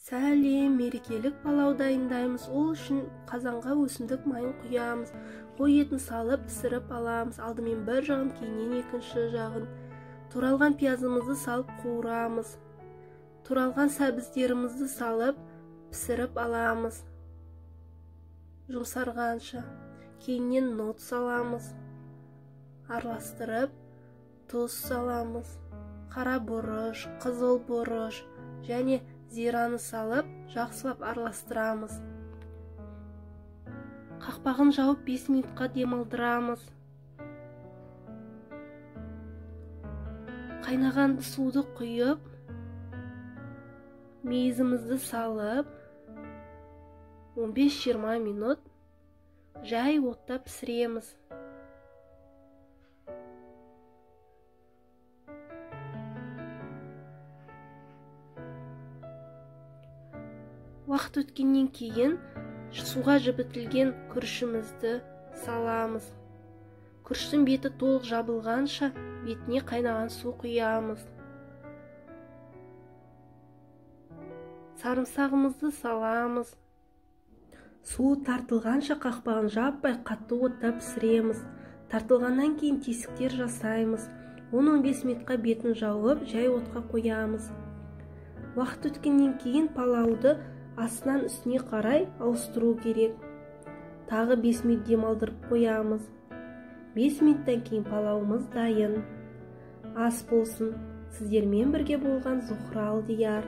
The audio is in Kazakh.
Сәлем, мерекелік палау дайындаймыз. Ол үшін қазанға өсімдік майын құямыз. Қой етін салып пісіріп аламыз. Алдымен бір жағын, кейіннен екінші жағын. Туралған пиязымызды салып қуырамыз. Туралған сәбіздерімізді салып пісіріп аламыз. Жұмсарғанша. Кейіннен нот саламыз. Араластырып, тұз саламыз. Қара бұрыш, қызыл бұрыш және зираны салып, жақсылап араластырамыз. Қақпағын жауып 5 минутқа демалдырамыз. Қайнаған суды құйып, мейізімізді салып, 15-20 минут жай отта пісіреміз. Уақыт өткеннен кейін суға жібітілген күрішімізді саламыз. Күріштің беті толық жабылғанша бетіне қайнаған су құямыз. Сарымсағымызды саламыз. Суы тартылғанша қақпағын жаппай қатты отта пісіреміз. Тартылғаннан кейін тесіктер жасаймыз. 10-15 минутқа бетін жауып, жай отқа қоямыз. Уақыт өткеннен кейін палауды астынан үстіне қарай ауыстыру керек. Тағы 5 минут демалдырып қоямыз. 5 минуттан кейін палауымыз дайын. Ас болсын. Сіздермен бірге болған Зухра Алдияр.